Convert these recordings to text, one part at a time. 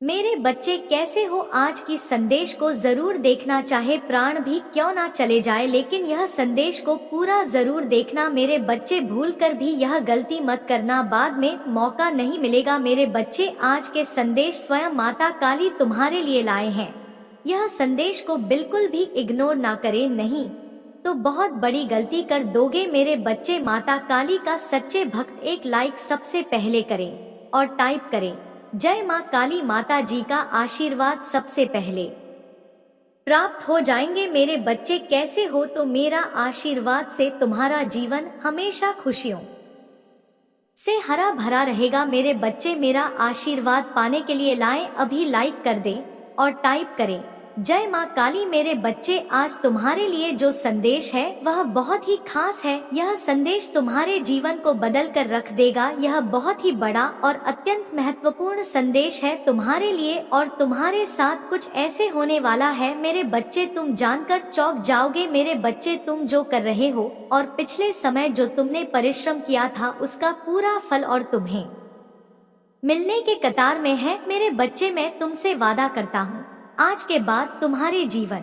मेरे बच्चे कैसे हो? आज की संदेश को जरूर देखना, चाहे प्राण भी क्यों ना चले जाए, लेकिन यह संदेश को पूरा जरूर देखना। मेरे बच्चे भूल कर भी यह गलती मत करना, बाद में मौका नहीं मिलेगा। मेरे बच्चे, आज के संदेश स्वयं माता काली तुम्हारे लिए लाए हैं। यह संदेश को बिल्कुल भी इग्नोर ना करें, नहीं तो बहुत बड़ी गलती कर दोगे। मेरे बच्चे, माता काली का सच्चे भक्त एक लाइक सबसे पहले करें और टाइप करें, जय माँ काली माता जी का आशीर्वाद सबसे पहले प्राप्त हो जाएंगे। मेरे बच्चे कैसे हो? तो मेरा आशीर्वाद से तुम्हारा जीवन हमेशा खुशियों से हरा भरा रहेगा। मेरे बच्चे, मेरा आशीर्वाद पाने के लिए लाएं, अभी लाइक कर दें और टाइप करें, जय माँ काली। मेरे बच्चे, आज तुम्हारे लिए जो संदेश है वह बहुत ही खास है। यह संदेश तुम्हारे जीवन को बदल कर रख देगा। यह बहुत ही बड़ा और अत्यंत महत्वपूर्ण संदेश है तुम्हारे लिए, और तुम्हारे साथ कुछ ऐसे होने वाला है मेरे बच्चे, तुम जानकर चौंक जाओगे। मेरे बच्चे, तुम जो कर रहे हो और पिछले समय जो तुमने परिश्रम किया था, उसका पूरा फल और तुम्हें मिलने के कतार में है। मेरे बच्चे, मैं तुमसे वादा करता हूँ, आज के बाद तुम्हारे जीवन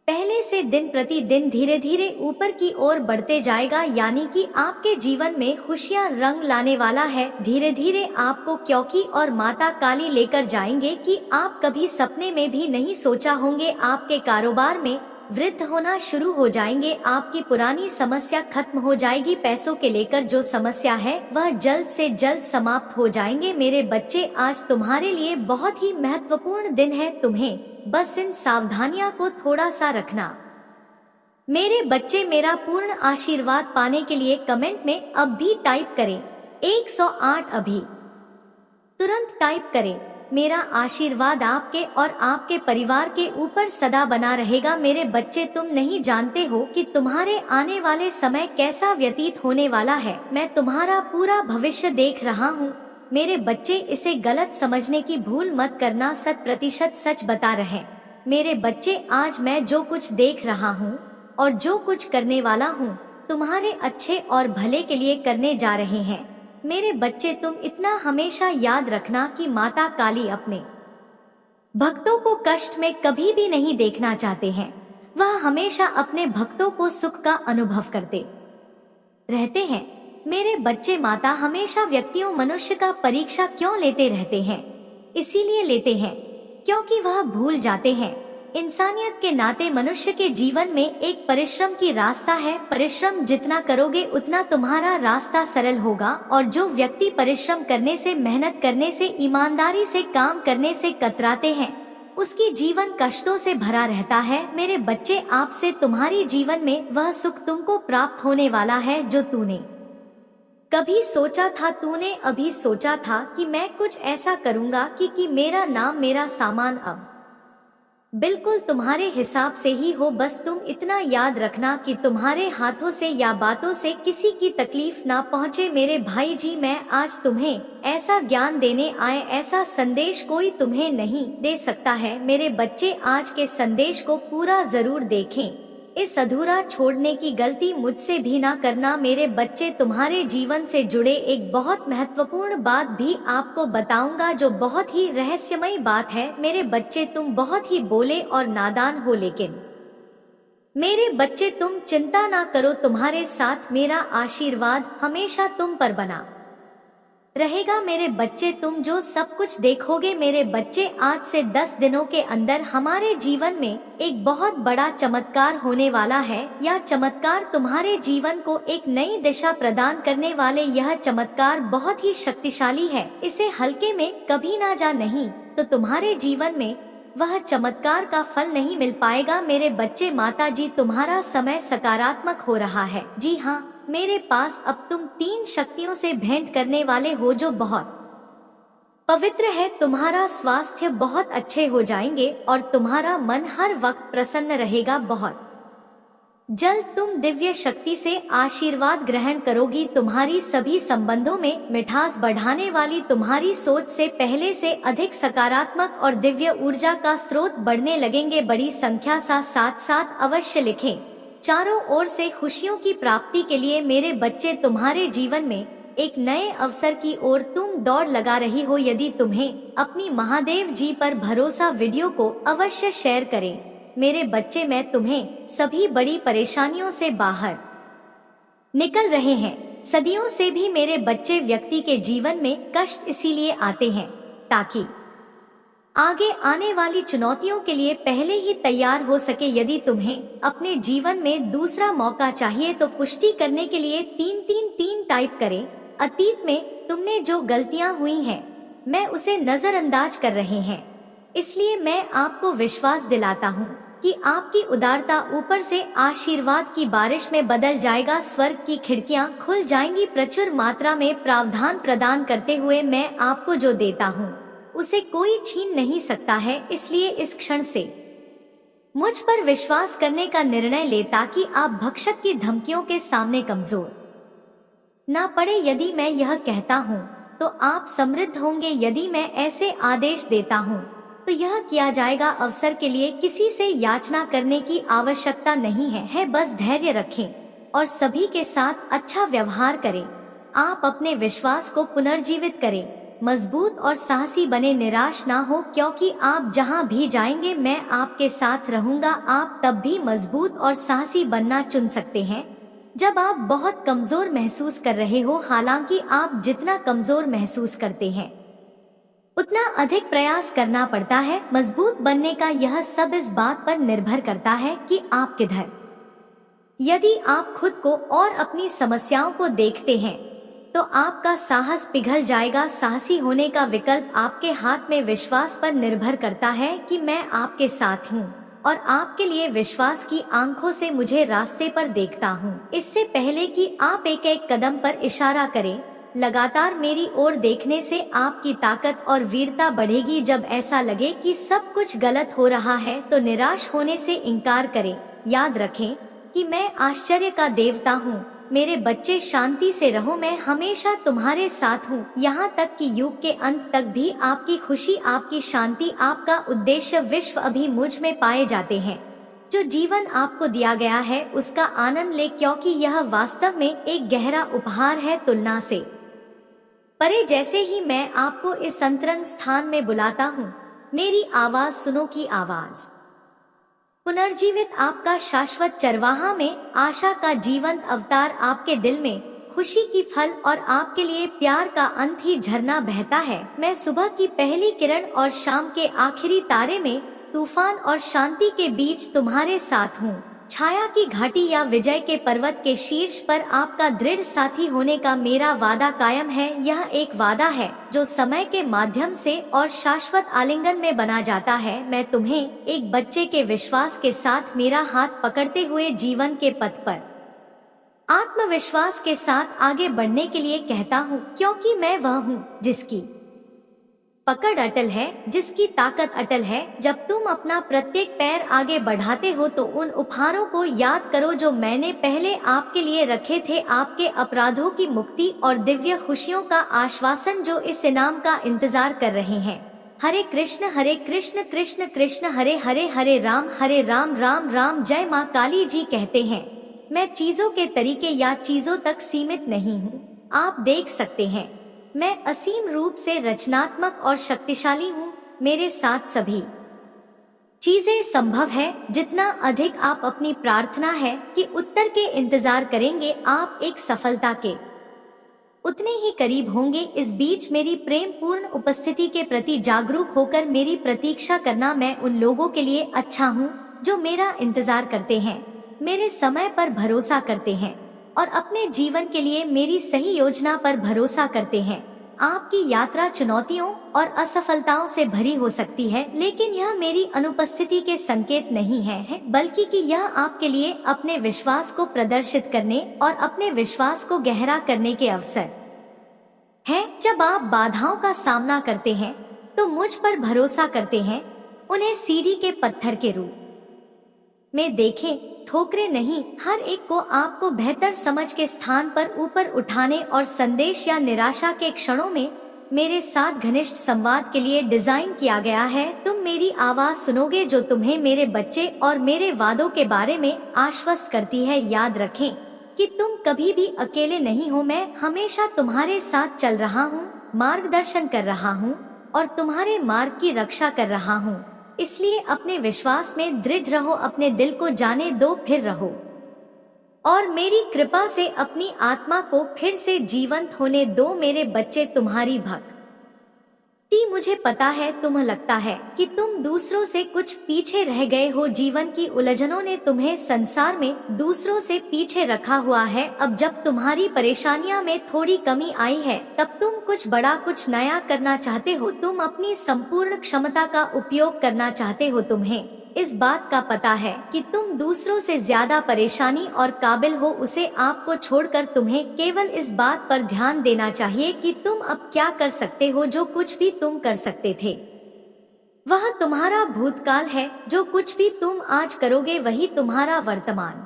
पहले से दिन प्रतिदिन धीरे धीरे ऊपर की ओर बढ़ते जाएगा, यानी कि आपके जीवन में खुशियां रंग लाने वाला है धीरे धीरे आपको, क्योंकि और माता काली लेकर जाएंगे कि आप कभी सपने में भी नहीं सोचा होंगे। आपके कारोबार में वृद्ध होना शुरू हो जाएंगे, आपकी पुरानी समस्या खत्म हो जाएगी, पैसों के लेकर जो समस्या है वह जल्द से जल्द समाप्त हो जाएंगे। मेरे बच्चे, आज तुम्हारे लिए बहुत ही महत्वपूर्ण दिन है, तुम्हें बस इन सावधानियों को थोड़ा सा रखना। मेरे बच्चे, मेरा पूर्ण आशीर्वाद पाने के लिए कमेंट में अब भी टाइप करें 108, अभी तुरंत टाइप करें। मेरा आशीर्वाद आपके और आपके परिवार के ऊपर सदा बना रहेगा। मेरे बच्चे, तुम नहीं जानते हो कि तुम्हारे आने वाले समय कैसा व्यतीत होने वाला है। मैं तुम्हारा पूरा भविष्य देख रहा हूँ। मेरे बच्चे, इसे गलत समझने की भूल मत करना, 100% सच बता रहे। मेरे बच्चे, आज मैं जो कुछ देख रहा हूँ और जो कुछ करने वाला हूँ, तुम्हारे अच्छे और भले के लिए करने जा रहे हैं। मेरे बच्चे, तुम इतना हमेशा याद रखना कि माता काली अपने भक्तों को कष्ट में कभी भी नहीं देखना चाहते हैं। वह हमेशा अपने भक्तों को सुख का अनुभव करते रहते हैं। मेरे बच्चे, माता हमेशा व्यक्तियों मनुष्य का परीक्षा क्यों लेते रहते हैं? इसीलिए लेते हैं क्योंकि वह भूल जाते हैं इंसानियत के नाते मनुष्य के जीवन में एक परिश्रम की रास्ता है। परिश्रम जितना करोगे उतना तुम्हारा रास्ता सरल होगा, और जो व्यक्ति परिश्रम करने से, मेहनत करने से, ईमानदारी से काम करने से कतराते हैं, उसकी जीवन कष्टों से भरा रहता है। मेरे बच्चे, आपसे तुम्हारी जीवन में वह सुख तुमको प्राप्त होने वाला है जो तूने कभी सोचा था। तूने अभी सोचा था कि मैं कुछ ऐसा करूंगा कि मेरा नाम, मेरा सामान अब बिल्कुल तुम्हारे हिसाब से ही हो। बस तुम इतना याद रखना कि तुम्हारे हाथों से या बातों से किसी की तकलीफ ना पहुंचे। मेरे भाई जी, मैं आज तुम्हें ऐसा ज्ञान देने आए, ऐसा संदेश कोई तुम्हें नहीं दे सकता है। मेरे बच्चे, आज के संदेश को पूरा जरूर देखें, इस अधूरा छोड़ने की गलती मुझसे भी ना करना। मेरे बच्चे, तुम्हारे जीवन से जुड़े एक बहुत महत्वपूर्ण बात भी आपको बताऊंगा, जो बहुत ही रहस्यमय बात है। मेरे बच्चे, तुम बहुत ही भोले और नादान हो, लेकिन मेरे बच्चे तुम चिंता ना करो, तुम्हारे साथ मेरा आशीर्वाद हमेशा तुम पर बना रहेगा। मेरे बच्चे, तुम जो सब कुछ देखोगे, मेरे बच्चे, आज से 10 दिनों के अंदर हमारे जीवन में एक बहुत बड़ा चमत्कार होने वाला है। यह चमत्कार तुम्हारे जीवन को एक नई दिशा प्रदान करने वाले, यह चमत्कार बहुत ही शक्तिशाली है, इसे हल्के में कभी ना जा, नहीं तो तुम्हारे जीवन में वह चमत्कार का फल नहीं मिल पाएगा। मेरे बच्चे, माता जी तुम्हारा समय सकारात्मक हो रहा है। जी हाँ, मेरे पास अब तुम 3 शक्तियों से भेंट करने वाले हो जो बहुत पवित्र है। तुम्हारा स्वास्थ्य बहुत अच्छे हो जाएंगे और तुम्हारा मन हर वक्त प्रसन्न रहेगा। बहुत जल्द तुम दिव्य शक्ति से आशीर्वाद ग्रहण करोगी। तुम्हारी सभी संबंधों में मिठास बढ़ाने वाली तुम्हारी सोच से पहले से अधिक सकारात्मक और दिव्य ऊर्जा का स्रोत बढ़ने लगेंगे। बड़ी संख्या साथ साथ अवश्य लिखें। चारों ओर से खुशियों की प्राप्ति के लिए मेरे बच्चे, तुम्हारे जीवन में एक नए अवसर की ओर तुम दौड़ लगा रही हो। यदि तुम्हें अपनी महादेव जी पर भरोसा, वीडियो को अवश्य शेयर करें। मेरे बच्चे, मैं तुम्हें सभी बड़ी परेशानियों से बाहर निकल रहे हैं। सदियों से भी मेरे बच्चे व्यक्ति के जीवन में कष्ट इसीलिए आते हैं ताकि आगे आने वाली चुनौतियों के लिए पहले ही तैयार हो सके। यदि तुम्हें अपने जीवन में दूसरा मौका चाहिए तो पुष्टि करने के लिए 333 टाइप करें। अतीत में तुमने जो गलतियां हुई हैं, मैं उसे नजरअंदाज कर रहे हैं। इसलिए मैं आपको विश्वास दिलाता हूँ कि आपकी उदारता ऊपर से आशीर्वाद की बारिश में बदल जाएगा। स्वर्ग की खिड़कियां खुल जाएंगी। प्रचुर मात्रा में प्रावधान प्रदान करते हुए मैं आपको जो देता हूँ उसे कोई छीन नहीं सकता है। इसलिए इस क्षण से मुझ पर विश्वास करने का निर्णय ले ताकि आप भक्षक की धमकियों के सामने कमजोर ना पड़े। यदि मैं यह कहता हूँ तो आप समृद्ध होंगे। यदि मैं ऐसे आदेश देता हूँ तो यह किया जाएगा। अवसर के लिए किसी से याचना करने की आवश्यकता नहीं है। बस धैर्य रखें और सभी के साथ अच्छा व्यवहार करें। आप अपने विश्वास को पुनर्जीवित करें, मजबूत और साहसी बने, निराश ना हो, क्योंकि आप जहां भी जाएंगे मैं आपके साथ रहूंगा। आप तब भी मजबूत और साहसी बनना चुन सकते हैं जब आप बहुत कमजोर महसूस कर रहे हो। हालांकि आप जितना कमजोर महसूस करते हैं उतना अधिक प्रयास करना पड़ता है मजबूत बनने का। यह सब इस बात पर निर्भर करता है कि आप किधर। यदि आप खुद को और अपनी समस्याओं को देखते हैं तो आपका साहस पिघल जाएगा। साहसी होने का विकल्प आपके हाथ में। विश्वास पर निर्भर करता है कि मैं आपके साथ हूँ और आपके लिए विश्वास की आंखों से मुझे रास्ते पर देखता हूँ। इससे पहले कि आप एक एक कदम पर इशारा करें, लगातार मेरी ओर देखने से आपकी ताकत और वीरता बढ़ेगी। जब ऐसा लगे कि सब कुछ गलत हो रहा है तो निराश होने से इनकार करें। याद रखें कि मैं आश्चर्य का देवता हूँ। मेरे बच्चे, शांति से रहो, मैं हमेशा तुम्हारे साथ हूँ। यहाँ तक कि युग के अंत तक भी आपकी खुशी, आपकी शांति, आपका उद्देश्य, विश्व अभी मुझ में पाए जाते हैं। जो जीवन आपको दिया गया है उसका आनंद ले, क्योंकि यह वास्तव में एक गहरा उपहार है, तुलना से परे। जैसे ही मैं आपको इस अंतरंग स्थान में बुलाता हूँ, मेरी आवाज सुनो की आवाज पुनर्जीवित आपका शाश्वत चरवाहा में आशा का जीवंत अवतार। आपके दिल में खुशी की फल और आपके लिए प्यार का अंत ही झरना बहता है। मैं सुबह की पहली किरण और शाम के आखिरी तारे में, तूफान और शांति के बीच तुम्हारे साथ हूँ। छाया की घाटी या विजय के पर्वत के शीर्ष पर आपका दृढ़ साथी होने का मेरा वादा कायम है। यह एक वादा है जो समय के माध्यम से और शाश्वत आलिंगन में बना जाता है। मैं तुम्हें एक बच्चे के विश्वास के साथ मेरा हाथ पकड़ते हुए जीवन के पथ पर आत्मविश्वास के साथ आगे बढ़ने के लिए कहता हूँ, क्योंकि मैं वह हूँ जिसकी पकड़ अटल है, जिसकी ताकत अटल है। जब तुम अपना प्रत्येक पैर आगे बढ़ाते हो तो उन उपहारों को याद करो जो मैंने पहले आपके लिए रखे थे। आपके अपराधों की मुक्ति और दिव्य खुशियों का आश्वासन जो इस इनाम का इंतजार कर रहे हैं। हरे कृष्ण कृष्ण कृष्ण हरे हरे, हरे राम राम राम। जय माँ काली जी कहते हैं, मैं चीजों के तरीके या चीजों तक सीमित नहीं हूँ। आप देख सकते हैं, मैं असीम रूप से रचनात्मक और शक्तिशाली हूँ। मेरे साथ सभी चीजें संभव है। जितना अधिक आप अपनी प्रार्थना है कि उत्तर के इंतजार करेंगे, आप एक सफलता के उतने ही करीब होंगे। इस बीच मेरी प्रेम पूर्ण उपस्थिति के प्रति जागरूक होकर मेरी प्रतीक्षा करना। मैं उन लोगों के लिए अच्छा हूँ जो मेरा इंतजार करते हैं, मेरे समय पर भरोसा करते हैं और अपने जीवन के लिए मेरी सही योजना पर भरोसा करते हैं। आपकी यात्रा चुनौतियों और असफलताओं से भरी हो सकती है, लेकिन यह मेरी अनुपस्थिति के संकेत नहीं है, बल्कि कि यह आपके लिए अपने विश्वास को प्रदर्शित करने और अपने विश्वास को गहरा करने के अवसर है। जब आप बाधाओं का सामना करते हैं तो मुझ पर भरोसा करते हैं, उन्हें सीढ़ी के पत्थर के रूप में देखें, ठोकरे नहीं। हर एक को आपको बेहतर समझ के स्थान पर ऊपर उठाने और संदेश या निराशा के क्षणों में मेरे साथ घनिष्ठ संवाद के लिए डिजाइन किया गया है। तुम मेरी आवाज सुनोगे जो तुम्हें मेरे बच्चे और मेरे वादों के बारे में आश्वस्त करती है। याद रखें, कि तुम कभी भी अकेले नहीं हो। मैं हमेशा तुम्हारे साथ चल रहा हूँ, मार्गदर्शन कर रहा हूँ और तुम्हारे मार्ग की रक्षा कर रहा हूँ। इसलिए अपने विश्वास में दृढ़ रहो, अपने दिल को जाने दो, फिर रहो और मेरी कृपा से अपनी आत्मा को फिर से जीवंत होने दो। मेरे बच्चे, तुम्हारी भक्ति मुझे पता है तुम्हें लगता है कि तुम दूसरों से कुछ पीछे रह गए हो। जीवन की उलझनों ने तुम्हें संसार में दूसरों से पीछे रखा हुआ है। अब जब तुम्हारी परेशानियां में थोड़ी कमी आई है, तब तुम कुछ बड़ा, कुछ नया करना चाहते हो। तुम अपनी संपूर्ण क्षमता का उपयोग करना चाहते हो। तुम्हें इस बात का पता है कि तुम दूसरों से ज्यादा परेशानी और काबिल हो। उसे आपको छोड़कर तुम्हें केवल इस बात पर ध्यान देना चाहिए कि तुम अब क्या कर सकते हो। जो कुछ भी तुम कर सकते थे वह तुम्हारा भूतकाल है। जो कुछ भी तुम आज करोगे वही तुम्हारा वर्तमान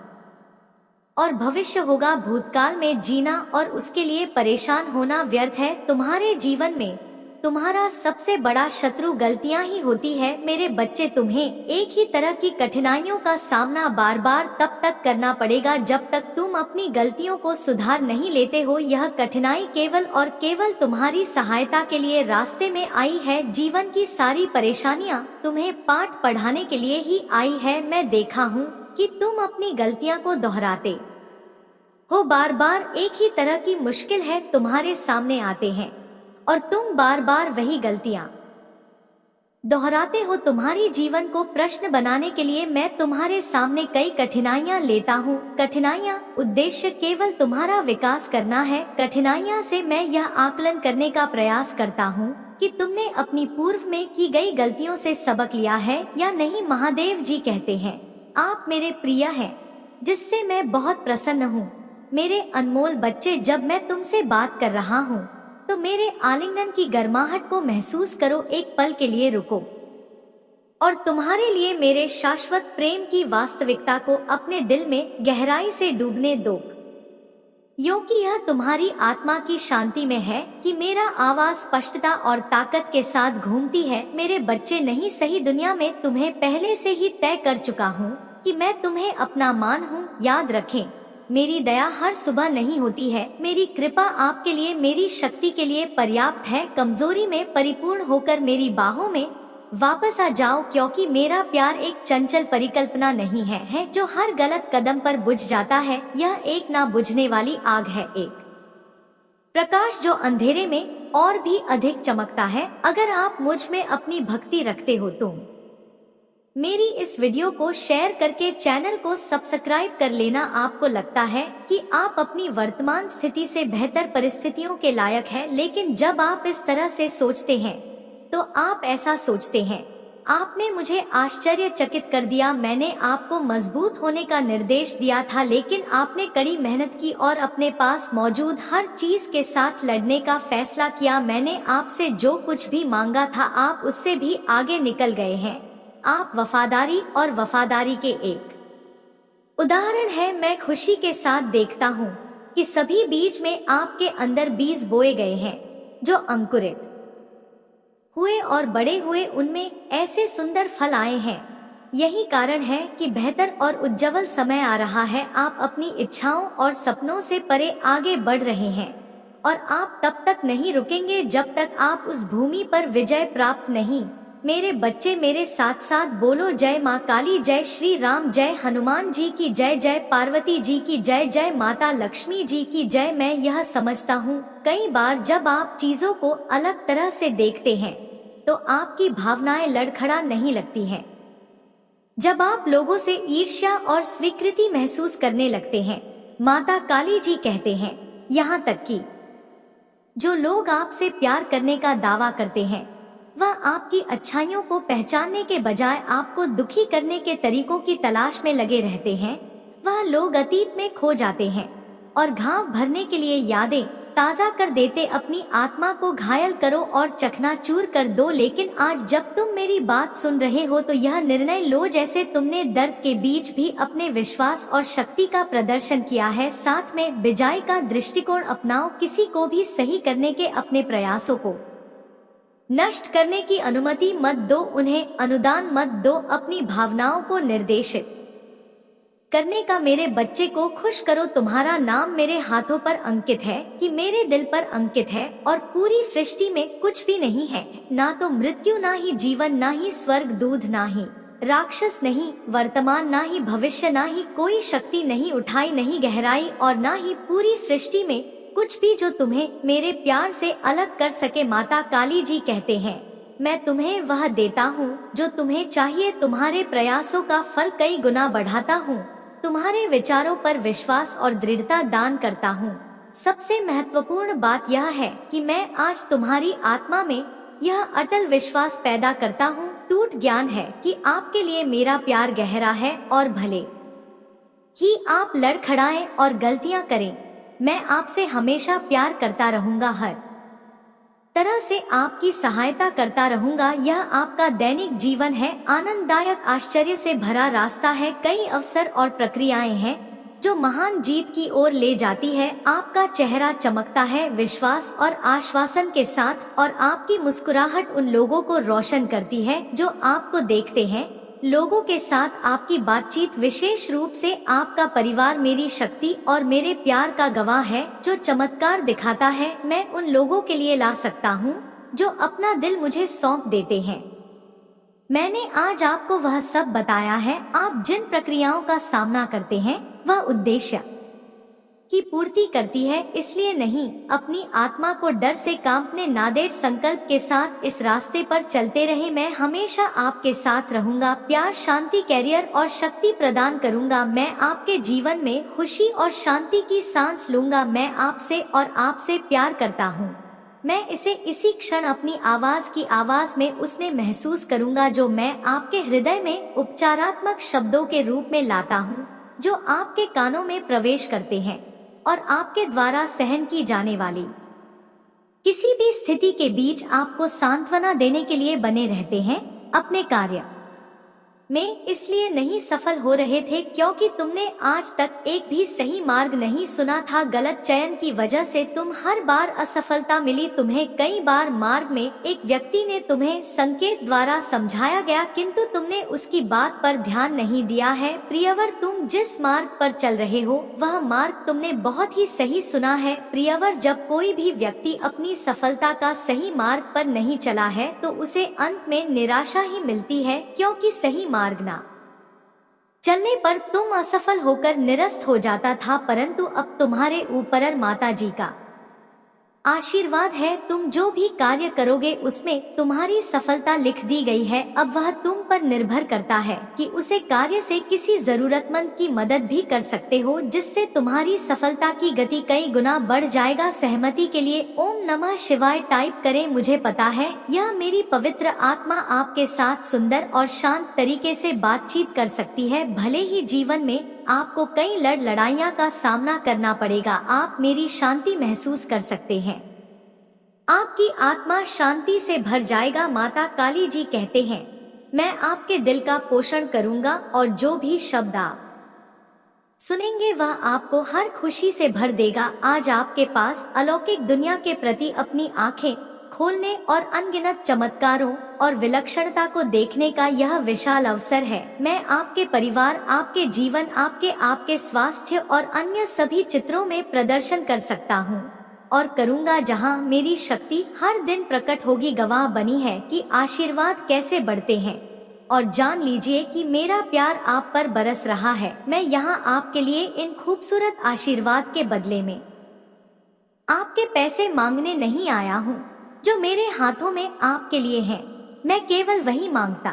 और भविष्य होगा। भूतकाल में जीना और उसके लिए परेशान होना व्यर्थ है। तुम्हारे जीवन में तुम्हारा सबसे बड़ा शत्रु गलतियां ही होती है। मेरे बच्चे, तुम्हें एक ही तरह की कठिनाइयों का सामना बार बार तब तक करना पड़ेगा जब तक तुम अपनी गलतियों को सुधार नहीं लेते हो। यह कठिनाई केवल और केवल तुम्हारी सहायता के लिए रास्ते में आई है। जीवन की सारी परेशानियां तुम्हें पाठ पढ़ाने के लिए ही आई है। मैं देखा हूँ कि तुम अपनी गलतियां को दोहराते हो। बार बार एक ही तरह की मुश्किल है तुम्हारे सामने आते हैं और तुम बार बार वही गलतियां दोहराते हो। तुम्हारी जीवन को प्रश्न बनाने के लिए मैं तुम्हारे सामने कई कठिनाइयां लेता हूँ। कठिनाइयां उद्देश्य केवल तुम्हारा विकास करना है। कठिनाइयां से मैं यह आकलन करने का प्रयास करता हूँ कि तुमने अपनी पूर्व में की गई गलतियों से सबक लिया है या नहीं। महादेव जी कहते हैं, आप मेरे प्रिय हैं जिससे मैं बहुत प्रसन्न हूँ। मेरे अनमोल बच्चे, जब मैं तुमसे बात कर रहा हूँ तो मेरे आलिंगन की गर्माहट को महसूस करो। एक पल के लिए रुको और तुम्हारे लिए मेरे शाश्वत प्रेम की वास्तविकता को अपने दिल में गहराई से डूबने दो, क्योंकि यह तुम्हारी आत्मा की शांति में है कि मेरा आवाज स्पष्टता और ताकत के साथ घूमती है। मेरे बच्चे, नहीं सही दुनिया में तुम्हें पहले से ही तय कर चुका हूँ कि मैं तुम्हें अपना मान हूँ। याद रखें, मेरी दया हर सुबह नहीं होती है। मेरी कृपा आपके लिए, मेरी शक्ति के लिए पर्याप्त है। कमजोरी में परिपूर्ण होकर मेरी बाहों में वापस आ जाओ, क्योंकि मेरा प्यार एक चंचल परिकल्पना नहीं है जो हर गलत कदम पर बुझ जाता है। यह एक ना बुझने वाली आग है, एक प्रकाश जो अंधेरे में और भी अधिक चमकता है। अगर आप मुझ में अपनी भक्ति रखते हो तो मेरी इस वीडियो को शेयर करके चैनल को सब्सक्राइब कर लेना। आपको लगता है कि आप अपनी वर्तमान स्थिति से बेहतर परिस्थितियों के लायक हैं, लेकिन जब आप इस तरह से सोचते हैं तो आप ऐसा सोचते हैं। आपने मुझे आश्चर्यचकित कर दिया। मैंने आपको मजबूत होने का निर्देश दिया था, लेकिन आपने कड़ी मेहनत की और अपने पास मौजूद हर चीज के साथ लड़ने का फैसला किया। मैंने आपसे जो कुछ भी मांगा था आप उससे भी आगे निकल गए हैं। आप वफादारी और वफादारी के एक उदाहरण है। मैं खुशी के साथ देखता हूँ कि सभी बीज में आपके अंदर बीज बोए गए हैं जो अंकुरित हुए और बड़े हुए, उनमें ऐसे सुंदर फल आए हैं। यही कारण है कि बेहतर और उज्जवल समय आ रहा है। आप अपनी इच्छाओं और सपनों से परे आगे बढ़ रहे हैं और आप तब तक नहीं रुकेंगे जब तक आप उस भूमि पर विजय प्राप्त नहीं। मेरे बच्चे, मेरे साथ साथ बोलो, जय माँ काली, जय श्री राम, जय हनुमान जी की जय, जय पार्वती जी की जय, जय माता लक्ष्मी जी की जय। मैं यह समझता हूँ कई बार जब आप चीजों को अलग तरह से देखते हैं तो आपकी भावनाएं लड़खड़ा नहीं लगती हैं। जब आप लोगों से ईर्ष्या और स्वीकृति महसूस करने लगते हैं, माता काली जी कहते हैं, यहाँ तक कि जो लोग आपसे प्यार करने का दावा करते हैं वह आपकी अच्छाइयों को पहचानने के बजाय आपको दुखी करने के तरीकों की तलाश में लगे रहते हैं। वह लोग अतीत में खो जाते हैं और घाव भरने के लिए यादें ताजा कर देते। अपनी आत्मा को घायल करो और चकनाचूर कर दो। लेकिन आज जब तुम मेरी बात सुन रहे हो तो यह निर्णय लो जैसे तुमने दर्द के बीच भी अपने विश्वास और शक्ति का प्रदर्शन किया है। साथ में बिजाई का दृष्टिकोण अपनाओ। किसी को भी सही करने के अपने प्रयासों को नष्ट करने की अनुमति मत दो, उन्हें अनुदान मत दो। अपनी भावनाओं को निर्देशित करने का मेरे बच्चे को खुश करो। तुम्हारा नाम मेरे हाथों पर अंकित है कि मेरे दिल पर अंकित है, और पूरी सृष्टि में कुछ भी नहीं है, ना तो मृत्यु, ना ही जीवन, ना ही स्वर्ग दूध, ना ही राक्षस, नहीं वर्तमान, ना ही भविष्य, ना ही कोई शक्ति, नहीं ऊंचाई, नहीं गहराई, और ना ही पूरी सृष्टि में कुछ भी जो तुम्हें मेरे प्यार से अलग कर सके। माता काली जी कहते हैं, मैं तुम्हें वह देता हूँ जो तुम्हें चाहिए, तुम्हारे प्रयासों का फल कई गुना बढ़ाता हूँ, तुम्हारे विचारों पर विश्वास और दृढ़ता दान करता हूँ। सबसे महत्वपूर्ण बात यह है कि मैं आज तुम्हारी आत्मा में यह अटल विश्वास पैदा करता हूँ, टूट ज्ञान है कि आपके लिए मेरा प्यार गहरा है, और भले ही आप लड़खड़ाएं और गलतियां करें, मैं आपसे हमेशा प्यार करता रहूंगा, हर तरह से आपकी सहायता करता रहूंगा। यह आपका दैनिक जीवन है, आनंददायक, आश्चर्य से भरा रास्ता है, कई अवसर और प्रक्रियाएं हैं जो महान जीत की ओर ले जाती है। आपका चेहरा चमकता है विश्वास और आश्वासन के साथ, और आपकी मुस्कुराहट उन लोगों को रोशन करती है जो आपको देखते हैं। लोगों के साथ आपकी बातचीत, विशेष रूप से आपका परिवार, मेरी शक्ति और मेरे प्यार का गवाह है जो चमत्कार दिखाता है। मैं उन लोगों के लिए ला सकता हूँ जो अपना दिल मुझे सौंप देते हैं। मैंने आज आपको वह सब बताया है। आप जिन प्रक्रियाओं का सामना करते हैं वह उद्देश्य की पूर्ति करती है, इसलिए नहीं। अपनी आत्मा को डर से कांपने नादेड़ संकल्प के साथ इस रास्ते पर चलते रहे। मैं हमेशा आपके साथ रहूंगा, प्यार, शांति, कैरियर और शक्ति प्रदान करूंगा। मैं आपके जीवन में खुशी और शांति की सांस लूंगा। मैं आपसे और आपसे प्यार करता हूँ। मैं इसे इसी क्षण अपनी आवाज की आवाज में उसने महसूस करूंगा जो मैं आपके हृदय में उपचारात्मक शब्दों के रूप में लाता हूँ, जो आपके कानों में प्रवेश करते हैं और आपके द्वारा सहन की जाने वाली किसी भी स्थिति के बीच आपको सांत्वना देने के लिए बने रहते हैं। अपने कार्य में इसलिए नहीं सफल हो रहे थे क्योंकि तुमने आज तक एक भी सही मार्ग नहीं सुना था। गलत चयन की वजह से तुम हर बार असफलता मिली तुम्हें। कई बार मार्ग में एक व्यक्ति ने तुम्हें संकेत द्वारा समझाया गया, किंतु तुमने उसकी बात पर ध्यान नहीं दिया है। प्रियवर, तुम जिस मार्ग पर चल रहे हो वह मार्ग तुमने बहुत ही सही सुना है। प्रियवर, जब कोई भी व्यक्ति अपनी सफलता का सही मार्ग पर नहीं चला है तो उसे अंत में निराशा ही मिलती है, क्योंकि सही मार्ग ना चलने पर तुम असफल होकर निरस्त हो जाता था। परंतु अब तुम्हारे ऊपर माता जी का आशीर्वाद है। तुम जो भी कार्य करोगे उसमें तुम्हारी सफलता लिख दी गई है। अब वह तुम पर निर्भर करता है कि उसे कार्य से किसी जरूरतमंद की मदद भी कर सकते हो, जिससे तुम्हारी सफलता की गति कई गुना बढ़ जाएगा। सहमति के लिए ओम नमः शिवाय टाइप करें। मुझे पता है यह मेरी पवित्र आत्मा आपके साथ सुंदर और शांत तरीके से बातचीत कर सकती है। भले ही जीवन में आपको कई लड़ाइयाँ का सामना करना पड़ेगा, आप मेरी शांति महसूस कर सकते हैं। आपकी आत्मा शांति से भर जाएगा। माता काली जी कहते हैं, मैं आपके दिल का पोषण करूंगा और जो भी शब्द आप सुनेंगे वह आपको हर खुशी से भर देगा। आज आपके पास अलौकिक दुनिया के प्रति अपनी आंखें खोलने और अनगिनत चमत्कारों और विलक्षणता को देखने का यह विशाल अवसर है। मैं आपके परिवार, आपके जीवन, आपके स्वास्थ्य और अन्य सभी चित्रों में प्रदर्शन कर सकता हूँ और करूँगा जहाँ मेरी शक्ति हर दिन प्रकट होगी। गवाह बनी है कि आशीर्वाद कैसे बढ़ते हैं, और जान लीजिए कि मेरा प्यार आप पर बरस रहा है। मैं यहाँ आपके लिए इन खूबसूरत आशीर्वाद के बदले में आपके पैसे मांगने नहीं आया हूँ जो मेरे हाथों में आपके लिए हैं। मैं केवल वही मांगता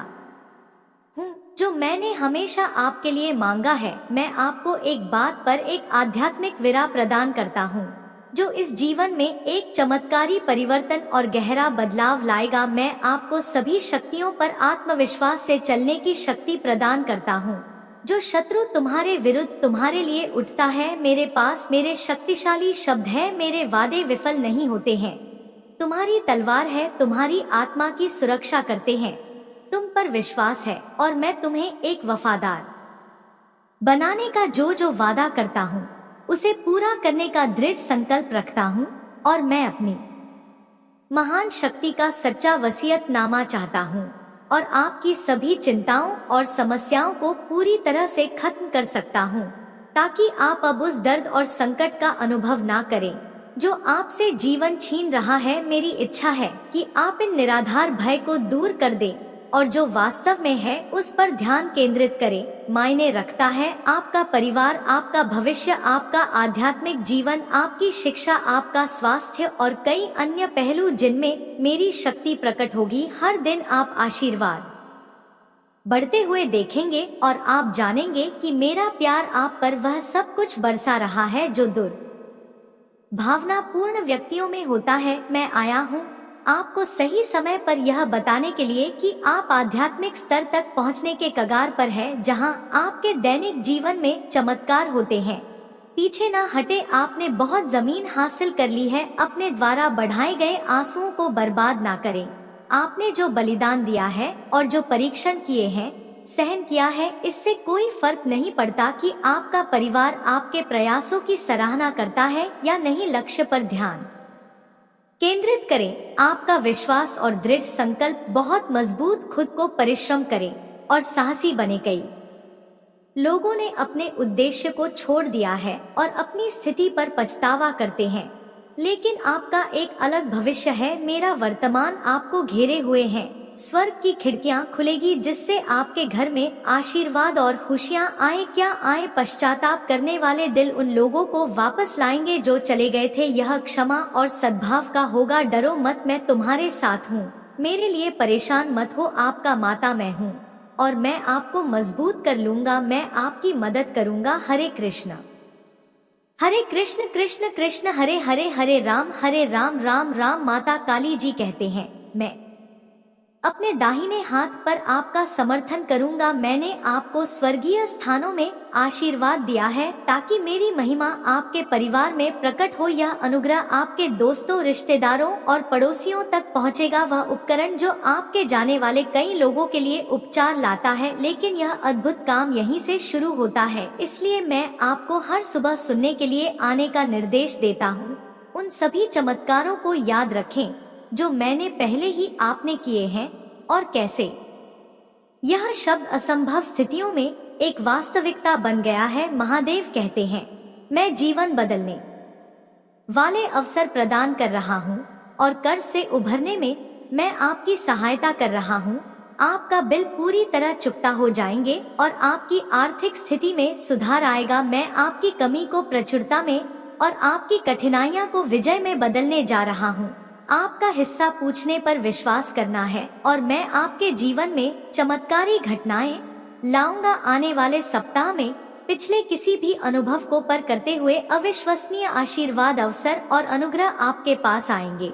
हूँ जो मैंने हमेशा आपके लिए मांगा है। मैं आपको एक बात पर एक आध्यात्मिक विरा प्रदान करता हूँ जो इस जीवन में एक चमत्कारी परिवर्तन और गहरा बदलाव लाएगा। मैं आपको सभी शक्तियों पर आत्मविश्वास से चलने की शक्ति प्रदान करता हूँ। जो शत्रु तुम्हारे विरुद्ध तुम्हारे लिए उठता है, मेरे पास मेरे शक्तिशाली शब्द है। मेरे वादे विफल नहीं होते हैं। तुम्हारी तलवार है, तुम्हारी आत्मा की सुरक्षा करते हैं। तुम पर विश्वास है और मैं तुम्हें एक वफादार बनाने का जो वादा करता हूँ उसे पूरा करने का दृढ़ संकल्प रखता हूँ, और मैं अपनी महान शक्ति का सच्चा वसीयतनामा चाहता हूँ और आपकी सभी चिंताओं और समस्याओं को पूरी तरह से खत्म कर सकता हूँ, ताकि आप अब उस दर्द और संकट का अनुभव ना करें जो आपसे जीवन छीन रहा है। मेरी इच्छा है कि आप इन निराधार भय को दूर कर दें और जो वास्तव में है उस पर ध्यान केंद्रित करें। मायने रखता है आपका परिवार, आपका भविष्य, आपका आध्यात्मिक जीवन, आपकी शिक्षा, आपका स्वास्थ्य और कई अन्य पहलू जिनमें मेरी शक्ति प्रकट होगी। हर दिन आप आशीर्वाद बढ़ते हुए देखेंगे और आप जानेंगे कि मेरा प्यार आप पर वह सब कुछ बरसा रहा है जो भावना पूर्ण व्यक्तियों में होता है। मैं आया हूँ आपको सही समय पर यह बताने के लिए कि आप आध्यात्मिक स्तर तक पहुँचने के कगार पर है, जहाँ आपके दैनिक जीवन में चमत्कार होते हैं। पीछे ना हटे, आपने बहुत जमीन हासिल कर ली है। अपने द्वारा बढ़ाए गए आंसुओं को बर्बाद ना करें। आपने जो बलिदान दिया है और जो परीक्षण किए हैं, सहन किया है, इससे कोई फर्क नहीं पड़ता कि आपका परिवार आपके प्रयासों की सराहना करता है या नहीं। लक्ष्य पर ध्यान केंद्रित करें। आपका विश्वास और दृढ़ संकल्प बहुत मजबूत। खुद को परिश्रम करें और साहसी बने। कई लोगों ने अपने उद्देश्य को छोड़ दिया है और अपनी स्थिति पर पछतावा करते हैं, लेकिन आपका एक अलग भविष्य है। मेरा वर्तमान आपको घेरे हुए है। स्वर्ग की खिड़कियां खुलेगी जिससे आपके घर में आशीर्वाद और खुशियां आए। क्या आए? पश्चाताप करने वाले दिल उन लोगों को वापस लाएंगे जो चले गए थे। यह क्षमा और सद्भाव का होगा। डरो मत, मैं तुम्हारे साथ हूँ। मेरे लिए परेशान मत हो। आपका माता मैं हूँ और मैं आपको मजबूत कर लूंगा। मैं आपकी मदद करूंगा। हरे कृष्ण कृष्ण कृष्ण हरे हरे, हरे राम राम राम। माता काली जी कहते हैं, मैं अपने दाहिने हाथ पर आपका समर्थन करूंगा। मैंने आपको स्वर्गीय स्थानों में आशीर्वाद दिया है ताकि मेरी महिमा आपके परिवार में प्रकट हो। यह अनुग्रह आपके दोस्तों, रिश्तेदारों और पड़ोसियों तक पहुंचेगा। वह उपकरण जो आपके जाने वाले कई लोगों के लिए उपचार लाता है, लेकिन यह अद्भुत काम यहीं से शुरू होता है। इसलिए मैं आपको हर सुबह सुनने के लिए आने का निर्देश देता हूँ। उन सभी चमत्कारों को याद रखें जो मैंने पहले ही आपने किए हैं और कैसे यह शब्द असंभव स्थितियों में एक वास्तविकता बन गया है। महादेव कहते हैं, मैं जीवन बदलने वाले अवसर प्रदान कर रहा हूँ और कर्ज से उभरने में मैं आपकी सहायता कर रहा हूँ। आपका बिल पूरी तरह चुकता हो जाएंगे और आपकी आर्थिक स्थिति में सुधार आएगा। मैं आपकी कमी को प्रचुरता में और आपकी कठिनाइयाँ को विजय में बदलने जा रहा हूँ। आपका हिस्सा पूछने पर विश्वास करना है और मैं आपके जीवन में चमत्कारी घटनाएं लाऊंगा। आने वाले सप्ताह में पिछले किसी भी अनुभव को पर करते हुए अविश्वसनीय आशीर्वाद, अवसर और अनुग्रह आपके पास आएंगे।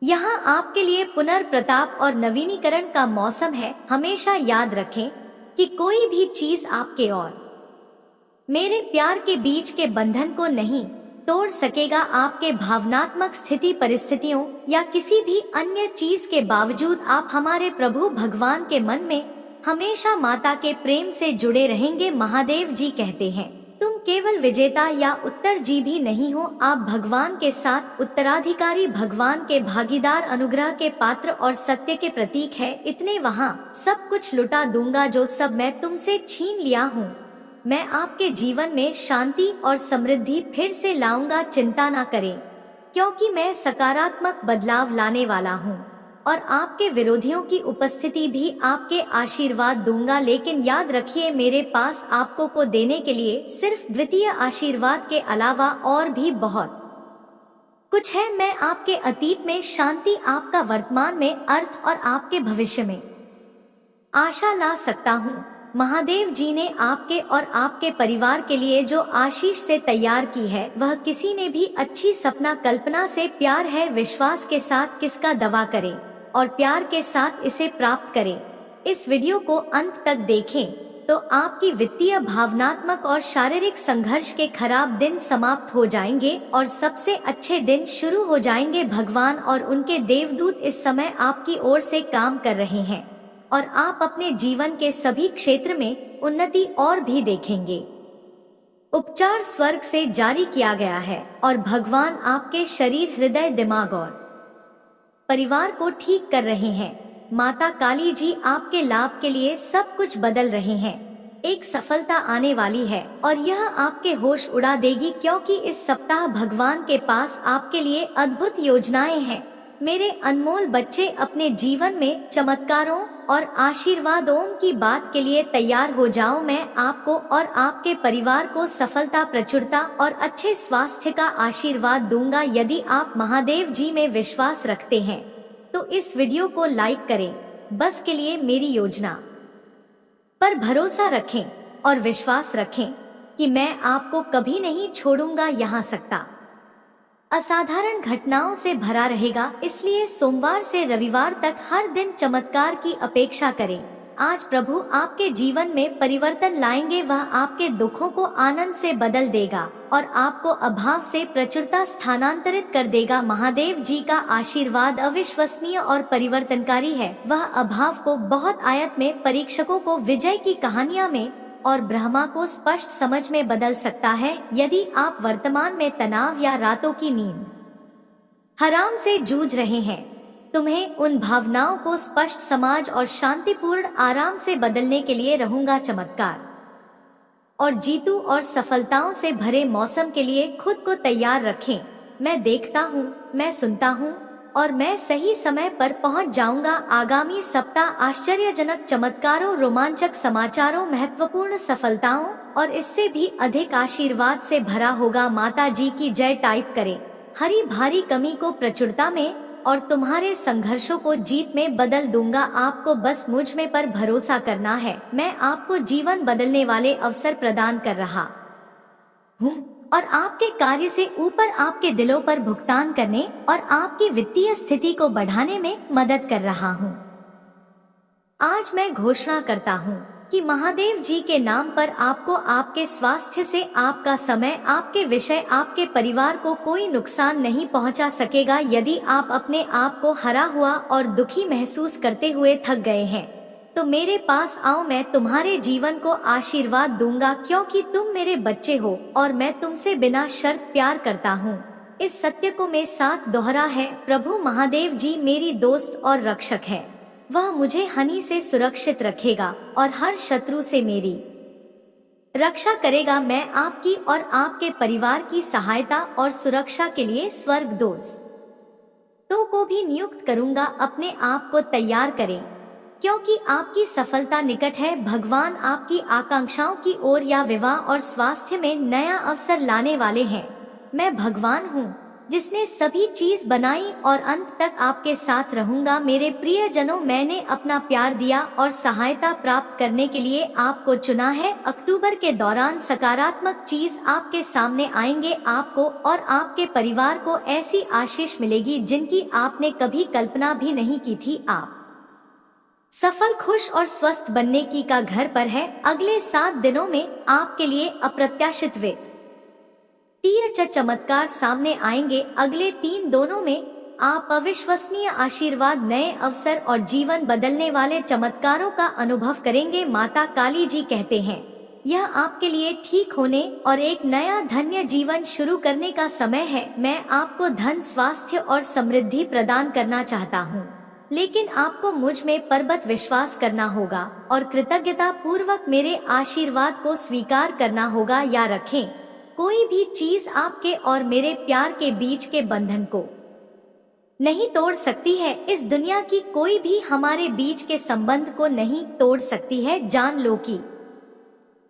यहाँ आपके लिए पुनर्प्रताप और नवीनीकरण का मौसम है। हमेशा याद रखें कि कोई भी चीज आपके और मेरे प्यार के बीच के बंधन को नहीं तोड़ सकेगा। आपके भावनात्मक स्थिति, परिस्थितियों या किसी भी अन्य चीज के बावजूद आप हमारे प्रभु भगवान के मन में हमेशा माता के प्रेम से जुड़े रहेंगे। महादेव जी कहते हैं, तुम केवल विजेता या उत्तरजीवी नहीं हो, आप भगवान के साथ उत्तराधिकारी, भगवान के भागीदार, अनुग्रह के पात्र और सत्य के प्रतीक है। इतने वहाँ सब कुछ लुटा दूंगा जो सब मैं तुमसे छीन लिया हूँ। मैं आपके जीवन में शांति और समृद्धि फिर से लाऊंगा। चिंता ना करें, क्योंकि मैं सकारात्मक बदलाव लाने वाला हूँ और आपके विरोधियों की उपस्थिति भी आपके आशीर्वाद दूंगा। लेकिन याद रखिए, मेरे पास आपको को देने के लिए सिर्फ द्वितीय आशीर्वाद के अलावा और भी बहुत कुछ है। मैं आपके अतीत में शांति, आपका वर्तमान में अर्थ और आपके भविष्य में आशा ला सकता हूँ। महादेव जी ने आपके और आपके परिवार के लिए जो आशीष से तैयार की है, वह किसी ने भी अच्छी सपना कल्पना से प्यार है। विश्वास के साथ किसका दवा करें और प्यार के साथ इसे प्राप्त करें। इस वीडियो को अंत तक देखें तो आपकी वित्तीय, भावनात्मक और शारीरिक संघर्ष के खराब दिन समाप्त हो जाएंगे और सबसे अच्छे दिन शुरू हो जाएंगे। भगवान और उनके देवदूत इस समय आपकी ओर से काम कर रहे हैं और आप अपने जीवन के सभी क्षेत्र में उन्नति और भी देखेंगे। उपचार स्वर्ग से जारी किया गया है और भगवान आपके शरीर, हृदय, दिमाग और परिवार को ठीक कर रहे हैं। माता काली जी आपके लाभ के लिए सब कुछ बदल रहे हैं। एक सफलता आने वाली है और यह आपके होश उड़ा देगी, क्योंकि इस सप्ताह भगवान के पास आपके लिए अद्भुत योजनाएं हैं। मेरे अनमोल बच्चे, अपने जीवन में चमत्कारों और आशीर्वादों की बात के लिए तैयार हो जाओ। मैं आपको और आपके परिवार को सफलता, प्रचुरता और अच्छे स्वास्थ्य का आशीर्वाद दूंगा। यदि आप महादेव जी में विश्वास रखते हैं तो इस वीडियो को लाइक करें। बस के लिए मेरी योजना पर भरोसा रखें और विश्वास रखें कि मैं आपको कभी नहीं छोड़ूंगा। यहाँ सकता असाधारण घटनाओं से भरा रहेगा, इसलिए सोमवार से रविवार तक हर दिन चमत्कार की अपेक्षा करें। आज प्रभु आपके जीवन में परिवर्तन लाएंगे। वह आपके दुखों को आनंद से बदल देगा और आपको अभाव से प्रचुरता स्थानांतरित कर देगा। महादेव जी का आशीर्वाद अविश्वसनीय और परिवर्तनकारी है। वह अभाव को बहुत आयत में, परीक्षकों को विजय की कहानियां में और ब्रह्मा को स्पष्ट समझ में बदल सकता है। यदि आप वर्तमान में तनाव या रातों की नींद हराम से जूझ रहे हैं, तुम्हें उन भावनाओं को स्पष्ट समाज और शांतिपूर्ण आराम से बदलने के लिए रहूंगा चमत्कार और जीतू और सफलताओं से भरे मौसम के लिए खुद को तैयार रखें। मैं देखता हूँ, मैं सुनता हूँ और मैं सही समय पर पहुँच जाऊंगा। आगामी सप्ताह आश्चर्यजनक चमत्कारों, रोमांचक समाचारों, महत्वपूर्ण सफलताओं और इससे भी अधिक आशीर्वाद से भरा होगा। माता जी की जय टाइप करें। हरी भारी कमी को प्रचुरता में और तुम्हारे संघर्षों को जीत में बदल दूंगा। आपको बस मुझ में पर भरोसा करना है। मैं आपको जीवन बदलने वाले अवसर प्रदान कर रहा हूँ और आपके कार्य से ऊपर आपके दिलों पर भुगतान करने और आपकी वित्तीय स्थिति को बढ़ाने में मदद कर रहा हूँ। आज मैं घोषणा करता हूँ कि महादेव जी के नाम पर आपको, आपके स्वास्थ्य से, आपका समय, आपके विषय, आपके परिवार को कोई नुकसान नहीं पहुंचा सकेगा। यदि आप अपने आप को हरा हुआ और दुखी महसूस करते हुए थक गए हैं तो मेरे पास आओ। मैं तुम्हारे जीवन को आशीर्वाद दूंगा, क्योंकि तुम मेरे बच्चे हो और मैं तुमसे बिना शर्त प्यार करता हूँ। इस सत्य को मेरे साथ दोहरा है। प्रभु महादेव जी मेरी दोस्त और रक्षक है। वह मुझे हानि से सुरक्षित रखेगा और हर शत्रु से मेरी रक्षा करेगा। मैं आपकी और आपके परिवार की सहायता और सुरक्षा के लिए स्वर्गदूतों को भी नियुक्त करूंगा। अपने आप को तैयार करें, क्योंकि आपकी सफलता निकट है। भगवान आपकी आकांक्षाओं की ओर या विवाह और स्वास्थ्य में नया अवसर लाने वाले हैं। मैं भगवान हूँ जिसने सभी चीज बनाई और अंत तक आपके साथ रहूंगा। मेरे प्रियजनों, मैंने अपना प्यार दिया और सहायता प्राप्त करने के लिए आपको चुना है। अक्टूबर के दौरान सकारात्मक चीज आपके सामने आएंगे। आपको और आपके परिवार को ऐसी आशीष मिलेगी जिनकी आपने कभी कल्पना भी नहीं की थी। आप सफल, खुश और स्वस्थ बनने की का घर पर है। अगले 7 दिनों में आपके लिए अप्रत्याशित वित्तीय चमत्कार सामने आएंगे। अगले 3 दिनों में आप अविश्वसनीय आशीर्वाद, नए अवसर और जीवन बदलने वाले चमत्कारों का अनुभव करेंगे। माता काली जी कहते हैं, यह आपके लिए ठीक होने और एक नया धन्य जीवन शुरू करने का समय है। मैं आपको धन, स्वास्थ्य और समृद्धि प्रदान करना चाहता हूँ, लेकिन आपको मुझ में परबत विश्वास करना होगा और कृतज्ञता पूर्वक मेरे आशीर्वाद को स्वीकार करना होगा। याद रखें, कोई भी चीज आपके और मेरे प्यार के बीच के बंधन को नहीं तोड़ सकती है। इस दुनिया की कोई भी हमारे बीच के संबंध को नहीं तोड़ सकती है। जान लो कि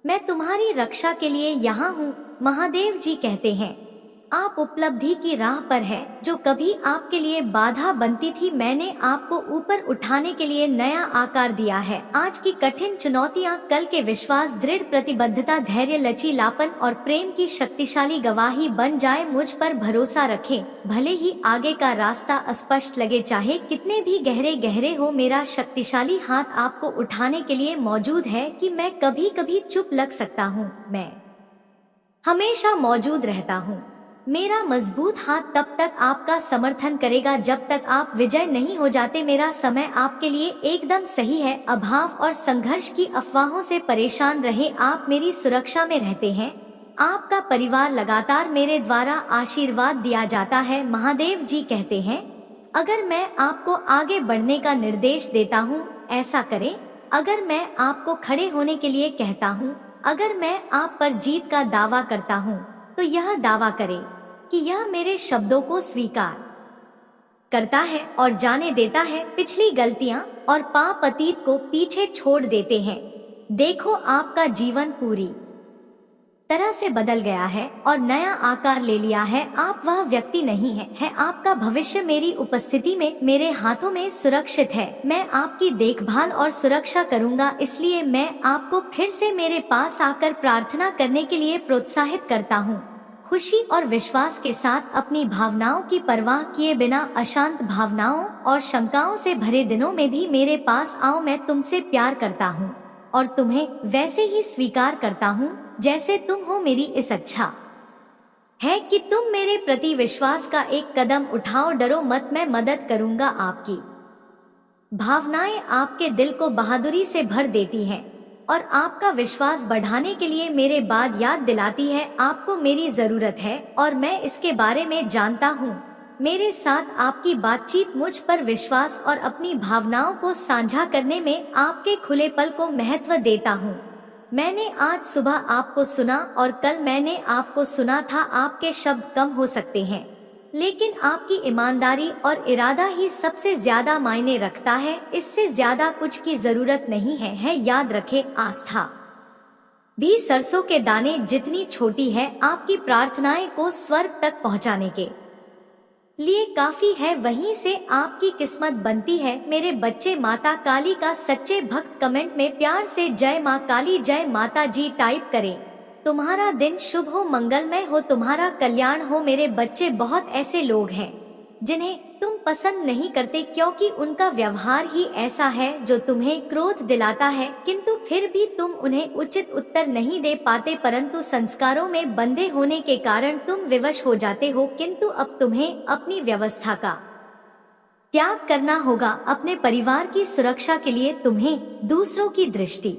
मैं तुम्हारी रक्षा के लिए यहाँ हूँ। महादेव जी कहते हैं, आप उपलब्धि की राह पर हैं, जो कभी आपके लिए बाधा बनती थी। मैंने आपको ऊपर उठाने के लिए नया आकार दिया है। आज की कठिन चुनौतियाँ कल के विश्वास, दृढ़ प्रतिबद्धता, धैर्य, लचीलापन और प्रेम की शक्तिशाली गवाही बन जाए। मुझ पर भरोसा रखें, भले ही आगे का रास्ता अस्पष्ट लगे, चाहे कितने भी गहरे गहरे हो, मेरा शक्तिशाली हाथ आपको उठाने के लिए मौजूद है। कि मैं कभी कभी चुप लग सकता हूँ, मैं हमेशा मौजूद रहता हूँ। मेरा मजबूत हाथ तब तक आपका समर्थन करेगा जब तक आप विजय नहीं हो जाते। मेरा समय आपके लिए एकदम सही है। अभाव और संघर्ष की अफवाहों से परेशान रहे, आप मेरी सुरक्षा में रहते हैं। आपका परिवार लगातार मेरे द्वारा आशीर्वाद दिया जाता है। महादेव जी कहते हैं, अगर मैं आपको आगे बढ़ने का निर्देश देता हूँ, ऐसा करें। अगर मैं आपको खड़े होने के लिए कहता हूँ, अगर मैं आप पर जीत का दावा करता हूँ, तो यह दावा करें कि यह मेरे शब्दों को स्वीकार करता है और जाने देता है, पिछली गलतियाँ और पाप अतीत को पीछे छोड़ देते हैं। देखो, आपका जीवन पूरी तरह से बदल गया है और नया आकार ले लिया है। आप वह व्यक्ति नहीं है आपका भविष्य मेरी उपस्थिति में मेरे हाथों में सुरक्षित है। मैं आपकी देखभाल और सुरक्षा करूंगा, इसलिए मैं आपको फिर से मेरे पास आकर प्रार्थना करने के लिए प्रोत्साहित करता हूँ। खुशी और विश्वास के साथ अपनी भावनाओं की परवाह किए बिना अशांत भावनाओं और शंकाओं से भरे दिनों में भी मेरे पास आओ। मैं तुमसे प्यार करता हूँ और तुम्हें वैसे ही स्वीकार करता हूँ जैसे तुम हो। मेरी इस अच्छा है कि तुम मेरे प्रति विश्वास का एक कदम उठाओ। डरो मत, मैं मदद करूंगा। आपकी भावनाएं आपके दिल को बहादुरी से भर देती हैं और आपका विश्वास बढ़ाने के लिए मेरे बाद याद दिलाती है आपको मेरी जरूरत है और मैं इसके बारे में जानता हूँ। मेरे साथ आपकी बातचीत मुझ पर विश्वास और अपनी भावनाओं को साझा करने में आपके खुलेपन को महत्व देता हूँ। मैंने आज सुबह आपको सुना और कल मैंने आपको सुना था। आपके शब्द कम हो सकते हैं, लेकिन आपकी ईमानदारी और इरादा ही सबसे ज्यादा मायने रखता है। इससे ज्यादा कुछ की जरूरत नहीं है। याद रखें, आस्था भी सरसों के दाने जितनी छोटी है। आपकी प्रार्थनाएं को स्वर्ग तक पहुंचाने के लिए काफी है। वहीं से आपकी किस्मत बनती है। मेरे बच्चे, माता काली का सच्चे भक्त कमेंट में प्यार से जय माँ काली, जय माता जी टाइप करें। तुम्हारा दिन शुभ हो, मंगलमय हो, तुम्हारा कल्याण हो। मेरे बच्चे, बहुत ऐसे लोग हैं जिन्हें तुम पसंद नहीं करते क्योंकि उनका व्यवहार ही ऐसा है जो तुम्हें क्रोध दिलाता है, किंतु फिर भी तुम उन्हें उचित उत्तर नहीं दे पाते, परंतु संस्कारों में बंधे होने के कारण तुम विवश हो जाते हो। किंतु अब तुम्हें अपनी व्यवस्था का त्याग करना होगा। अपने परिवार की सुरक्षा के लिए तुम्हें दूसरों की दृष्टि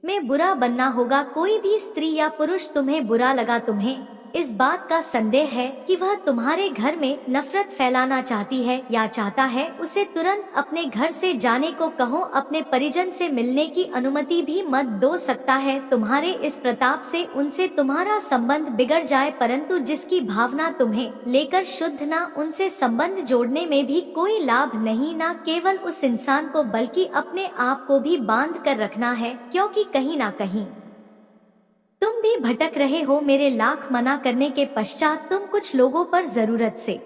में बुरा बनना होगा। कोई भी स्त्री या पुरुष तुम्हें बुरा लगा, तुम्हें इस बात का संदेह है कि वह तुम्हारे घर में नफरत फैलाना चाहती है या चाहता है, उसे तुरंत अपने घर से जाने को कहो। अपने परिजन से मिलने की अनुमति भी मत दो। सकता है तुम्हारे इस प्रताप से उनसे तुम्हारा संबंध बिगड़ जाए, परंतु जिसकी भावना तुम्हें लेकर शुद्ध ना, उनसे संबंध जोड़ने में भी कोई लाभ नहीं। ना केवल उस इंसान को बल्कि अपने आप को भी बांध कर रखना है, क्योंकि कहीं ना कहीं तुम भी भटक रहे हो। मेरे लाख मना करने के पश्चात तुम कुछ लोगों पर जरूरत से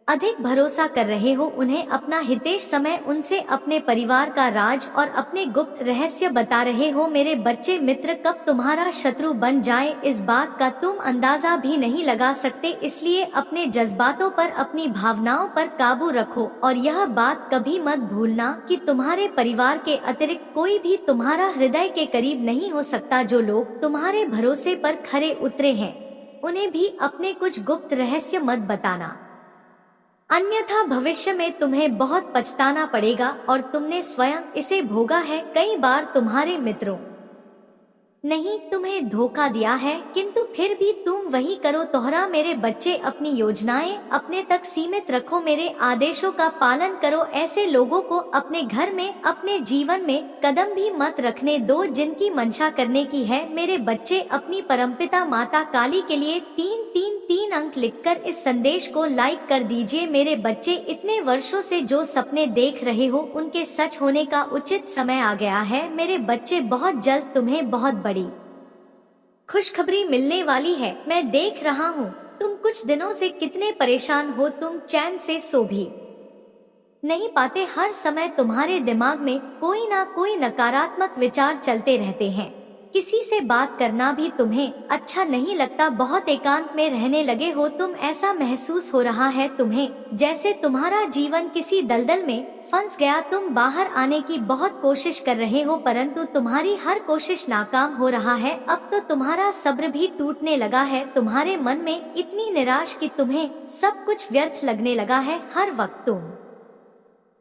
अधिक भरोसा कर रहे हो। उन्हें अपना हितेश समय उनसे अपने परिवार का राज और अपने गुप्त रहस्य बता रहे हो। मेरे बच्चे, मित्र कब तुम्हारा शत्रु बन जाए इस बात का तुम अंदाजा भी नहीं लगा सकते। इसलिए अपने जज्बातों पर, अपनी भावनाओं पर काबू रखो और यह बात कभी मत भूलना कि तुम्हारे परिवार के अतिरिक्त कोई भी तुम्हारा हृदय के करीब नहीं हो सकता। जो लोग तुम्हारे भरोसे पर खरे उतरे हैं, उन्हें भी अपने कुछ गुप्त रहस्य मत बताना, अन्यथा भविष्य में तुम्हें बहुत पछताना पड़ेगा और तुमने स्वयं इसे भोगा है। कई बार तुम्हारे मित्रों नहीं तुम्हें धोखा दिया है, किंतु फिर भी तुम वही करो। तोहरा मेरे बच्चे, अपनी योजनाएं अपने तक सीमित रखो, मेरे आदेशों का पालन करो। ऐसे लोगों को अपने घर में, अपने जीवन में कदम भी मत रखने दो जिनकी मंशा करने की है। मेरे बच्चे, अपनी परमपिता माता काली के लिए 333 अंक लिखकर इस संदेश को लाइक कर दीजिए। मेरे बच्चे, इतने वर्षों से जो सपने देख रहे हो उनके सच होने का उचित समय आ गया है। मेरे बच्चे, बहुत जल्द तुम्हें बहुत बड़ी खुशखबरी मिलने वाली है। मैं देख रहा हूँ तुम कुछ दिनों से कितने परेशान हो, तुम चैन से सो भी नहीं पाते। हर समय तुम्हारे दिमाग में कोई ना कोई नकारात्मक विचार चलते रहते हैं। किसी से बात करना भी तुम्हें अच्छा नहीं लगता। बहुत एकांत में रहने लगे हो तुम। ऐसा महसूस हो रहा है तुम्हें जैसे तुम्हारा जीवन किसी दलदल में फंस गया। तुम बाहर आने की बहुत कोशिश कर रहे हो, परंतु तुम्हारी हर कोशिश नाकाम हो रहा है। अब तो तुम्हारा सब्र भी टूटने लगा है। तुम्हारे मन में इतनी निराश कि तुम्हें सब कुछ व्यर्थ लगने लगा है। हर वक्त तुम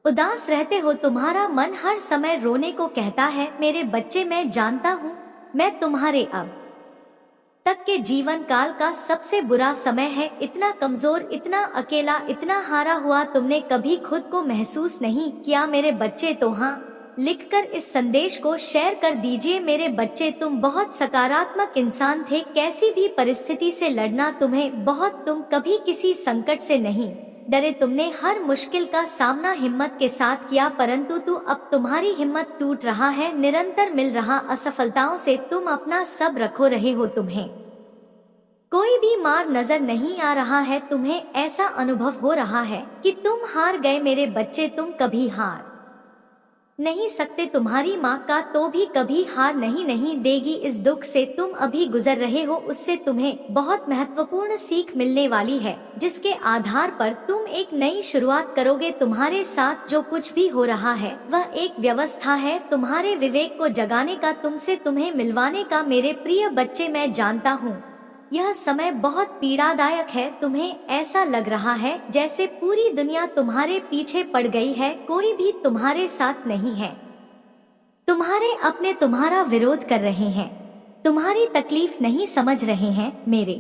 उदास रहते हो। तुम्हारा मन हर समय रोने को कहता है। मेरे बच्चे, मैं जानता हूँ मैं तुम्हारे अब तक के जीवन काल का सबसे बुरा समय है। इतना कमजोर, इतना अकेला, इतना हारा हुआ तुमने कभी खुद को महसूस नहीं किया मेरे बच्चे। तो हाँ, लिखकर इस संदेश को शेयर कर दीजिए मेरे बच्चे। तुम बहुत सकारात्मक इंसान थे, कैसी भी परिस्थिति से लड़ना तुम्हें बहुत, तुम कभी किसी संकट से नहीं डरे, तुमने हर मुश्किल का सामना हिम्मत के साथ किया। परंतु अब तुम्हारी हिम्मत टूट रहा है, निरंतर मिल रहा असफलताओं से तुम अपना सब रखो रहे हो। तुम्हें कोई भी मार नजर नहीं आ रहा है, तुम्हें ऐसा अनुभव हो रहा है कि तुम हार गए मेरे बच्चे। तुम कभी हार नहीं सकते, तुम्हारी माँ का तो भी कभी हार नहीं देगी। इस दुख से तुम अभी गुजर रहे हो, उससे तुम्हें बहुत महत्वपूर्ण सीख मिलने वाली है, जिसके आधार पर तुम एक नई शुरुआत करोगे। तुम्हारे साथ जो कुछ भी हो रहा है वह एक व्यवस्था है, तुम्हारे विवेक को जगाने का, तुमसे तुम्हें मिलवाने का। मेरे प्रिय बच्चे, मैं जानता हूँ यह समय बहुत पीड़ादायक है, तुम्हें ऐसा लग रहा है जैसे पूरी दुनिया तुम्हारे पीछे पड़ गई है, कोई भी तुम्हारे साथ नहीं है। तुम्हारे अपने तुम्हारा विरोध कर रहे हैं, तुम्हारी तकलीफ नहीं समझ रहे हैं मेरे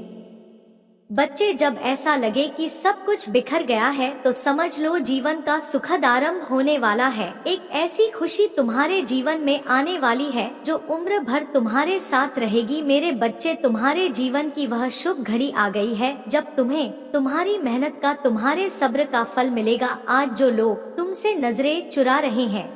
बच्चे। जब ऐसा लगे कि सब कुछ बिखर गया है तो समझ लो जीवन का सुखद आरंभ होने वाला है। एक ऐसी खुशी तुम्हारे जीवन में आने वाली है जो उम्र भर तुम्हारे साथ रहेगी मेरे बच्चे। तुम्हारे जीवन की वह शुभ घड़ी आ गई है जब तुम्हें तुम्हारी मेहनत का, तुम्हारे सब्र का फल मिलेगा। आज जो लोग तुमसे नजरें चुरा रहे हैं,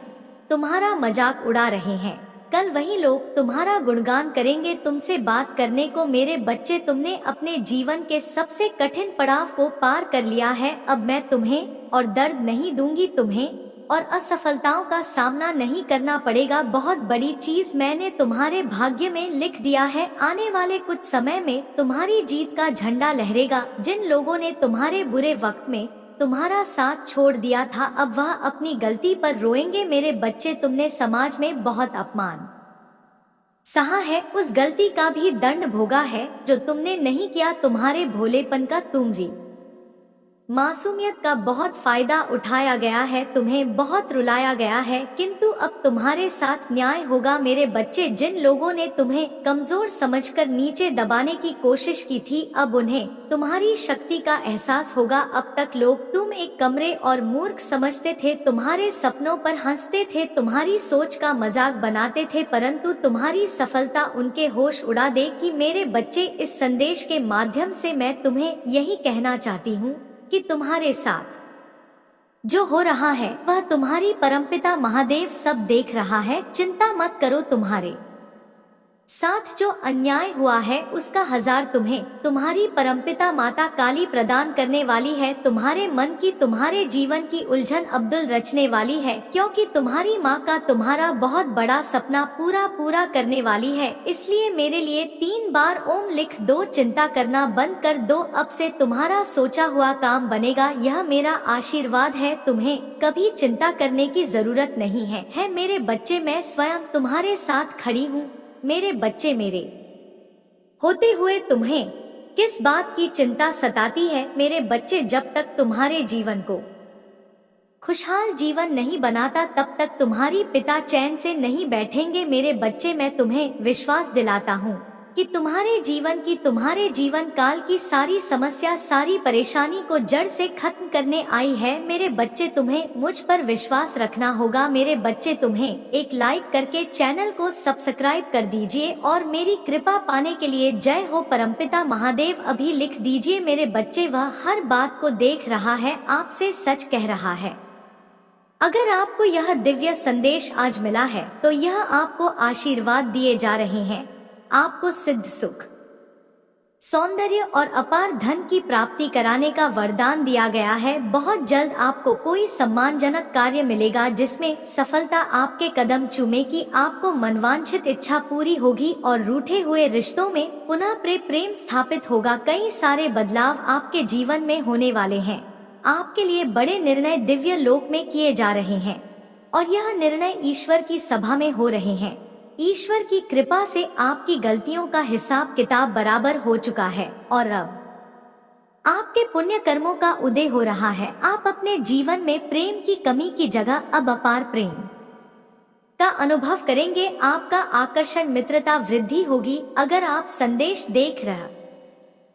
तुम्हारा मजाक उड़ा रहे हैं, कल वही लोग तुम्हारा गुणगान करेंगे। तुमसे बात करने को मेरे बच्चे, तुमने अपने जीवन के सबसे कठिन पड़ाव को पार कर लिया है। अब मैं तुम्हें और दर्द नहीं दूंगी, तुम्हें और असफलताओं का सामना नहीं करना पड़ेगा। बहुत बड़ी चीज मैंने तुम्हारे भाग्य में लिख दिया है, आने वाले कुछ समय में तुम्हारी जीत का झंडा लहरेगा। जिन लोगों ने तुम्हारे बुरे वक्त में तुम्हारा साथ छोड़ दिया था, अब वह अपनी गलती पर रोएंगे मेरे बच्चे। तुमने समाज में बहुत अपमान सहा है, उस गलती का भी दंड भोगा है जो तुमने नहीं किया। तुम्हारे भोलेपन का, तुम्हारी मासूमियत का बहुत फायदा उठाया गया है, तुम्हें बहुत रुलाया गया है, किंतु अब तुम्हारे साथ न्याय होगा मेरे बच्चे। जिन लोगों ने तुम्हें कमजोर समझकर नीचे दबाने की कोशिश की थी, अब उन्हें तुम्हारी शक्ति का एहसास होगा। अब तक लोग तुम एक कमरे और मूर्ख समझते थे, तुम्हारे सपनों पर हंसते थे, तुम्हारी सोच का मजाक बनाते थे, परंतु तुम्हारी सफलता उनके होश उड़ा दे कि मेरे बच्चे, इस संदेश के माध्यम से मैं तुम्हें यही कहना चाहती हूँ कि तुम्हारे साथ जो हो रहा है वह तुम्हारी परमपिता महादेव सब देख रहा है। चिंता मत करो, तुम्हारे साथ जो अन्याय हुआ है उसका हजार तुम्हें तुम्हारी परमपिता माता काली प्रदान करने वाली है। तुम्हारे मन की, तुम्हारे जीवन की उलझन अब्दुल रचने वाली है, क्योंकि तुम्हारी माँ का तुम्हारा बहुत बड़ा सपना पूरा करने वाली है। इसलिए मेरे लिए 3 बार ओम लिख दो, चिंता करना बंद कर दो, अब से तुम्हारा सोचा हुआ काम बनेगा। यह मेरा आशीर्वाद है, तुम्हें कभी चिंता करने की जरूरत नहीं है मेरे बच्चे। मैं स्वयं तुम्हारे साथ खड़ी हूँ मेरे बच्चे। मेरे होते हुए तुम्हें किस बात की चिंता सताती है मेरे बच्चे? जब तक तुम्हारे जीवन को खुशहाल जीवन नहीं बनाता तब तक तुम्हारी पिता चैन से नहीं बैठेंगे मेरे बच्चे। मैं तुम्हें विश्वास दिलाता हूँ कि तुम्हारे जीवन काल की सारी समस्या, सारी परेशानी को जड़ से खत्म करने आई है मेरे बच्चे। तुम्हें मुझ पर विश्वास रखना होगा मेरे बच्चे। तुम्हें एक लाइक करके चैनल को सब्सक्राइब कर दीजिए और मेरी कृपा पाने के लिए जय हो परमपिता महादेव अभी लिख दीजिए मेरे बच्चे। वह हर बात को देख रहा है, आपसे सच कह रहा है। अगर आपको यह दिव्य संदेश आज मिला है तो यह आपको आशीर्वाद दिए जा रहे हैं, आपको सिद्ध सुख, सौंदर्य और अपार धन की प्राप्ति कराने का वरदान दिया गया है। बहुत जल्द आपको कोई सम्मानजनक कार्य मिलेगा जिसमें सफलता आपके कदम चूमेगी, आपको मनवांछित इच्छा पूरी होगी और रूठे हुए रिश्तों में पुनः प्रेम स्थापित होगा। कई सारे बदलाव आपके जीवन में होने वाले हैं। आपके लिए बड़े निर्णय दिव्य लोक में किए जा रहे हैं और यह निर्णय ईश्वर की सभा में हो रहे हैं। ईश्वर की कृपा से आपकी गलतियों का हिसाब किताब बराबर हो चुका है और अब आपके पुण्य कर्मों का उदय हो रहा है। आप अपने जीवन में प्रेम की कमी की जगह अब अपार प्रेम का अनुभव करेंगे। आपका आकर्षण मित्रता वृद्धि होगी। अगर आप संदेश देख रहे